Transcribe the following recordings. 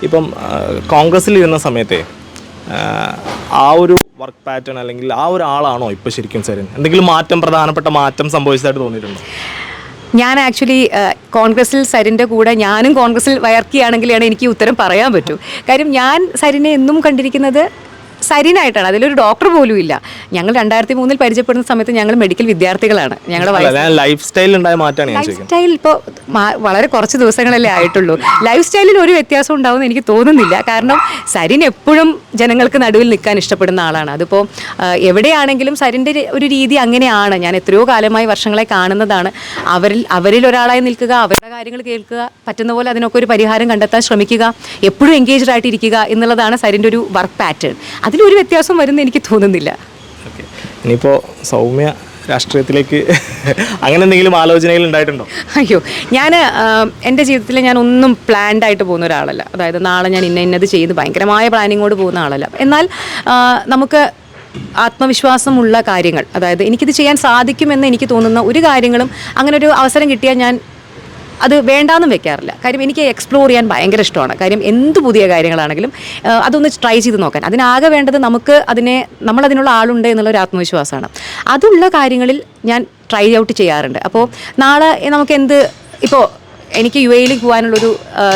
ഇപ്പം കോൺഗ്രസ്സിലിരുന്ന സമയത്തെ ആ ഒരു വർക്ക് പാറ്റേൺ അല്ലെങ്കിൽ ആ ഒരാളാണോ ഇപ്പോൾ ശരിക്കും സരിൻ? എന്തെങ്കിലും പ്രധാനപ്പെട്ട മാറ്റം സംഭവിച്ചതായിട്ട് തോന്നിയിട്ടുണ്ടോ? ഞാൻ ആക്ച്വലി കോൺഗ്രസിൽ സരിൻ്റെ കൂടെ ഞാനും കോൺഗ്രസിൽ വർക്ക് ചെയ്യുകയാണെങ്കിലാണ് എനിക്ക് ഉത്തരം പറയാൻ പറ്റൂ. കാര്യം ഞാൻ സരിനെ എന്നും കണ്ടിരിക്കുന്നത് സരിനായിട്ടാണ്. അതിലൊരു ഡോക്ടർ പോലും ഇല്ല. ഞങ്ങൾ 2003 പരിചയപ്പെടുന്ന സമയത്ത് ഞങ്ങൾ മെഡിക്കൽ വിദ്യാർത്ഥികളാണ്. ഞങ്ങളുടെ ലൈഫ് സ്റ്റൈൽ ഇപ്പോൾ വളരെ കുറച്ച് ദിവസങ്ങളല്ലേ ആയിട്ടുള്ളൂ. ലൈഫ് സ്റ്റൈലിൽ ഒരു വ്യത്യാസം ഉണ്ടാവുമെന്ന് എനിക്ക് തോന്നുന്നില്ല. കാരണം സരിൻ എപ്പോഴും ജനങ്ങൾക്ക് നടുവിൽ നിൽക്കാൻ ഇഷ്ടപ്പെടുന്ന ആളാണ്. അതിപ്പോൾ എവിടെയാണെങ്കിലും സരിൻ്റെ ഒരു രീതി അങ്ങനെയാണ്. ഞാൻ എത്രയോ കാലമായി വർഷങ്ങളെ കാണുന്നതാണ്. അവരിൽ ഒരാളായി നിൽക്കുക, അവരുടെ കാര്യങ്ങൾ കേൾക്കുക, പറ്റുന്ന പോലെ അതിനൊക്കെ ഒരു പരിഹാരം കണ്ടെത്താൻ ശ്രമിക്കുക, എപ്പോഴും എൻഗേജ്ഡ് ആയിട്ടിരിക്കുക എന്നുള്ളതാണ് സരിൻ്റെ ഒരു വർക്ക് പാറ്റേൺ. അതിലൊരു വ്യത്യാസം വരുന്ന എനിക്ക് തോന്നുന്നില്ല. ഇനിയിപ്പോൾ സൗമ്യ രാഷ്ട്രീയത്തിലേക്ക് അങ്ങനെ എന്തെങ്കിലും ആലോചനകൾ ഉണ്ടായിട്ടുണ്ടോ? അയ്യോ, ഞാൻ എൻ്റെ ജീവിതത്തിൽ ഞാൻ ഒന്നും പ്ലാൻഡ് ആയിട്ട് പോകുന്ന ഒരാളല്ല. അതായത് നാളെ ഞാൻ ഇന്നത് ചെയ്ത് ഭയങ്കരമായ പ്ലാനിങ്ങോട് പോകുന്ന ആളല്ല. എന്നാൽ നമുക്ക് ആത്മവിശ്വാസമുള്ള കാര്യങ്ങൾ, അതായത് എനിക്കിത് ചെയ്യാൻ സാധിക്കുമെന്ന് എനിക്ക് തോന്നുന്ന ഒരു കാര്യങ്ങളും അങ്ങനെ ഒരു അവസരം കിട്ടിയാൽ ഞാൻ അത് വേണ്ടാന്നും വെക്കാറില്ല. കാര്യം എനിക്ക് എക്സ്പ്ലോർ ചെയ്യാൻ ഭയങ്കര ഇഷ്ടമാണ്. കാര്യം എന്ത് പുതിയ കാര്യങ്ങളാണെങ്കിലും അതൊന്ന് ട്രൈ ചെയ്ത് നോക്കാൻ. അതിനാകെ വേണ്ടത് നമ്മളതിനുള്ള ആളുണ്ട് എന്നുള്ളൊരു ആത്മവിശ്വാസമാണ്. അതുള്ള കാര്യങ്ങളിൽ ഞാൻ ട്രൈ ഔട്ട് ചെയ്യാറുണ്ട്. അപ്പോൾ നാളെ ഇപ്പോൾ എനിക്ക് UAE പോകാനുള്ളൊരു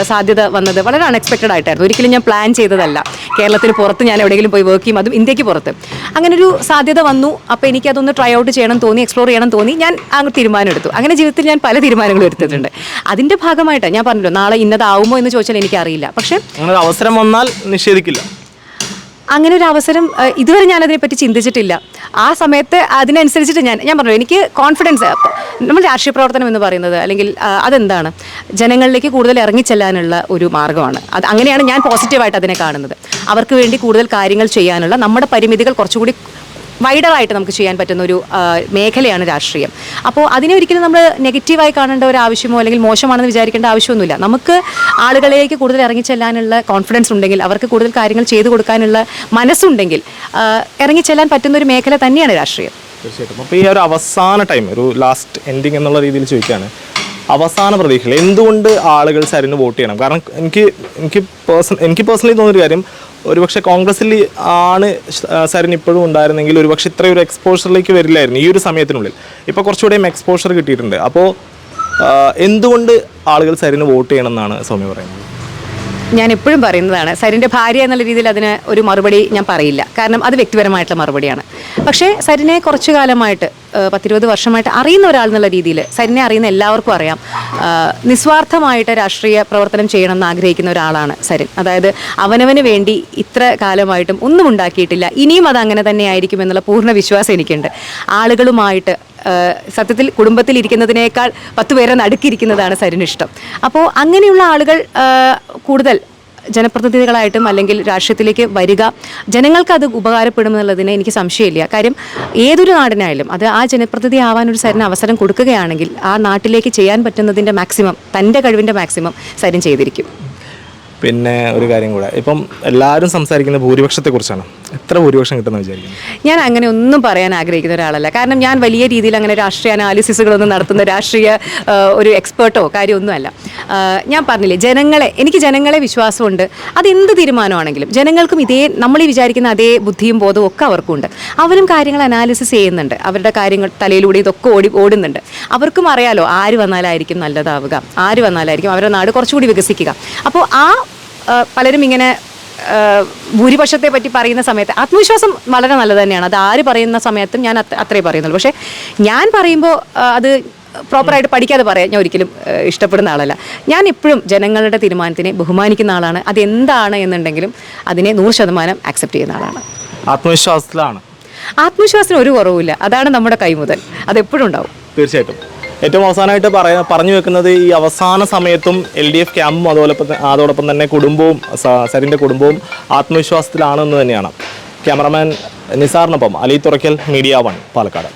സാധ്യത വന്നത് വളരെ അൺഎക്സ്പെക്റ്റഡ് ആയിട്ടായിരുന്നു. ഒരിക്കലും ഞാൻ പ്ലാൻ ചെയ്തതല്ല. കേരളത്തിന് പുറത്ത് ഞാൻ എവിടെയെങ്കിലും പോയി വർക്ക് ചെയ്യും, അതും ഇന്ത്യക്ക് പുറത്ത്. അങ്ങനൊരു സാധ്യത വന്നു. അപ്പോൾ എനിക്കതൊന്ന് ട്രൈ ഔട്ട് ചെയ്യണം തോന്നി, എക്സ്പ്ലോർ ചെയ്യണം തോന്നി. ഞാൻ അങ്ങ് തീരുമാനം എടുത്തു. അങ്ങനെ ജീവിതത്തിൽ ഞാൻ പല തീരുമാനങ്ങളും എടുത്തിട്ടുണ്ട്. അതിൻ്റെ ഭാഗമായിട്ട് ഞാൻ പറഞ്ഞല്ലോ, നാളെ ഇന്നതാവുമോ എന്ന് ചോദിച്ചാൽ എനിക്കറിയില്ല. പക്ഷേ അവസരം വന്നാൽ നിഷേധിക്കില്ല. അങ്ങനെ ഒരു അവസരം ഇതുവരെ ഞാനതിനെപ്പറ്റി ചിന്തിച്ചിട്ടില്ല. ആ സമയത്ത് അതിനനുസരിച്ചിട്ട് ഞാൻ പറഞ്ഞു, എനിക്ക് കോൺഫിഡൻസ്. നമ്മൾ രാഷ്ട്രീയ പ്രവർത്തനം എന്ന് പറയുന്നത് അല്ലെങ്കിൽ അതെന്താണ്, ജനങ്ങളിലേക്ക് കൂടുതൽ ഇറങ്ങിച്ചെല്ലാനുള്ള ഒരു മാർഗ്ഗമാണ്. അങ്ങനെയാണ് ഞാൻ പോസിറ്റീവായിട്ട് അതിനെ കാണുന്നത്. അവർക്ക് വേണ്ടി കൂടുതൽ കാര്യങ്ങൾ ചെയ്യാനുള്ള നമ്മുടെ പരിമിതികൾ കുറച്ചുകൂടി വൈഡറായിട്ട് നമുക്ക് ചെയ്യാൻ പറ്റുന്ന ഒരു മേഖലയാണ് രാഷ്ട്രീയം. അപ്പോൾ അതിനെ ഒരിക്കലും നമ്മൾ നെഗറ്റീവായി കാണേണ്ട ഒരു ആവശ്യമോ അല്ലെങ്കിൽ മോശമാണെന്ന് വിചാരിക്കേണ്ട ആവശ്യമൊന്നുമില്ല. നമുക്ക് ആളുകളിലേക്ക് കൂടുതൽ ഇറങ്ങിച്ചെല്ലാനുള്ള കോൺഫിഡൻസ് ഉണ്ടെങ്കിൽ, അവർക്ക് കൂടുതൽ കാര്യങ്ങൾ ചെയ്തു കൊടുക്കാനുള്ള മനസ്സുണ്ടെങ്കിൽ ഇറങ്ങിച്ചെല്ലാൻ പറ്റുന്ന ഒരു മേഖല തന്നെയാണ് രാഷ്ട്രീയം. തീർച്ചയായിട്ടും. അപ്പോൾ ഈ ഒരു അവസാന ടൈം, ഒരു ലാസ്റ്റ് എൻഡിങ് എന്നുള്ള രീതിയിൽ ചോദിക്കുകയാണ്, അവസാന പ്രതീക്ഷകൾ എന്തുകൊണ്ട് ആളുകൾ സരിന് വോട്ട് ചെയ്യണം? കാരണം എനിക്ക് പേഴ്സണലി തോന്നുന്നൊരു കാര്യം, ഒരുപക്ഷെ കോൺഗ്രസ്സിൽ ആണ് സരിൻ ഇപ്പോഴും ഉണ്ടായിരുന്നെങ്കിൽ ഒരുപക്ഷെ ഇത്രയൊരു എക്സ്പോഷറിലേക്ക് വരില്ലായിരുന്നു ഈ ഒരു സമയത്തിനുള്ളിൽ. ഇപ്പോൾ കുറച്ചുകൂടെയും എക്സ്പോഷർ കിട്ടിയിട്ടുണ്ട്. അപ്പോൾ എന്തുകൊണ്ട് ആളുകൾ സരിന് വോട്ട് ചെയ്യണം എന്നാണ് സൗമ്യ പറയുന്നത്? ഞാൻ എപ്പോഴും പറയുന്നതാണ്, സരിൻ്റെ ഭാര്യ എന്നുള്ള രീതിയിൽ അതിന് ഒരു മറുപടി ഞാൻ പറയില്ല. കാരണം അത് വ്യക്തിപരമായിട്ടുള്ള മറുപടിയാണ്. പക്ഷേ സരിനെ കുറച്ചു കാലമായിട്ട് 10-20 വർഷമായിട്ട് അറിയുന്ന ഒരാൾ എന്നുള്ള രീതിയിൽ, സരിനെ അറിയുന്ന എല്ലാവർക്കും അറിയാം, നിസ്വാർത്ഥമായിട്ട് രാഷ്ട്രീയ പ്രവർത്തനം ചെയ്യണമെന്ന് ആഗ്രഹിക്കുന്ന ഒരാളാണ് സരിൻ. അതായത് അവനവന് വേണ്ടി ഇത്ര കാലമായിട്ടും ഒന്നും ഉണ്ടാക്കിയിട്ടില്ല. ഇനിയും അത് അങ്ങനെ തന്നെ ആയിരിക്കും എന്നുള്ള പൂർണ്ണ വിശ്വാസം എനിക്കുണ്ട്. ആളുകളുമായിട്ട് സത്യത്തിൽ കുടുംബത്തിലിരിക്കുന്നതിനേക്കാൾ 10 പേരെ നടുക്കിയിരിക്കുന്നതാണ് സരിനിഷ്ടം. അപ്പോൾ അങ്ങനെയുള്ള ആളുകൾ കൂടുതൽ ജനപ്രതിനിധികളായിട്ടും അല്ലെങ്കിൽ രാഷ്ട്രീയത്തിലേക്ക് വരിക, ജനങ്ങൾക്ക് അത് ഉപകാരപ്പെടുമെന്നുള്ളതിന് എനിക്ക് സംശയമില്ല. കാര്യം ഏതൊരു നാടിനായാലും അത് ആ ജനപ്രതിനിധി ആവാനൊരു സരിന് അവസരം കൊടുക്കുകയാണെങ്കിൽ ആ നാട്ടിലേക്ക് ചെയ്യാൻ പറ്റുന്നതിൻ്റെ മാക്സിമം, തൻ്റെ കഴിവിൻ്റെ മാക്സിമം സരിൻ ചെയ്തിരിക്കും. പിന്നെ ഒരു കാര്യം കൂടെ, ഇപ്പം എല്ലാവരും സംസാരിക്കുന്ന ഭൂരിപക്ഷത്തെക്കുറിച്ചാണ്. എത്ര ഭൂരിപക്ഷം കിട്ടുമെന്ന് വിചാരിക്കുന്നു? ഞാൻ അങ്ങനെ ഒന്നും പറയാൻ ആഗ്രഹിക്കുന്ന ഒരാളല്ല. കാരണം ഞാൻ വലിയ രീതിയിൽ അങ്ങനെ രാഷ്ട്രീയ അനാലിസിസുകളൊന്നും നടത്തുന്ന രാഷ്ട്രീയ ഒരു എക്സ്പേർട്ടോ കാര്യമൊന്നുമല്ല. ഞാൻ പറഞ്ഞില്ലേ, എനിക്ക് ജനങ്ങളെ വിശ്വാസമുണ്ട്. അതെന്ത് തീരുമാനമാണെങ്കിലും ജനങ്ങൾക്കും നമ്മൾ ഈ വിചാരിക്കുന്ന അതേ ബുദ്ധിയും ബോധവും ഒക്കെ അവർക്കുണ്ട്. അവരും കാര്യങ്ങൾ അനാലിസിസ് ചെയ്യുന്നുണ്ട്. അവരുടെ കാര്യങ്ങൾ തലയിലൂടെ ഇതൊക്കെ ഓടുന്നുണ്ട്. അവർക്കും അറിയാലോ ആര് വന്നാലായിരിക്കും നല്ലതാവുക, ആര് വന്നാലായിരിക്കും അവരുടെ നാട് കുറച്ചുകൂടി വികസിക്കുക. അപ്പോൾ പലരും ഇങ്ങനെ ഭൂരിപക്ഷത്തെ പറ്റി പറയുന്ന സമയത്ത് ആത്മവിശ്വാസം വളരെ നല്ലത് തന്നെയാണ്. അത് ആര് പറയുന്ന സമയത്തും ഞാൻ അത്രേ പറയുന്നുള്ളൂ. പക്ഷേ ഞാൻ പറയുമ്പോൾ അത് പ്രോപ്പറായിട്ട് പഠിക്കാതെ പറയാൻ ഞാൻ ഒരിക്കലും ഇഷ്ടപ്പെടുന്ന ആളല്ല. ഞാൻ എപ്പോഴും ജനങ്ങളുടെ തീരുമാനത്തിനെ ബഹുമാനിക്കുന്ന ആളാണ്. അതെന്താണ് എന്നുണ്ടെങ്കിലും അതിനെ 100% ആക്സെപ്റ്റ് ചെയ്യുന്ന ആളാണ്. ആത്മവിശ്വാസത്തിന് ഒരു കുറവുമില്ല. അതാണ് നമ്മുടെ കൈമുതൽ. അതെപ്പോഴും ഉണ്ടാവും. തീർച്ചയായിട്ടും. ഏറ്റവും അവസാനമായിട്ട് പറഞ്ഞു വെക്കുന്നത്, ഈ അവസാന സമയത്തും LDF ക്യാമ്പും അതോടൊപ്പം തന്നെ സരിൻ്റെ കുടുംബവും ആത്മവിശ്വാസത്തിലാണെന്ന് തന്നെയാണ്. ക്യാമറമാൻ നിസാറിനൊപ്പം അലി തുറക്കൽ, മീഡിയ 1 പാലക്കാട്.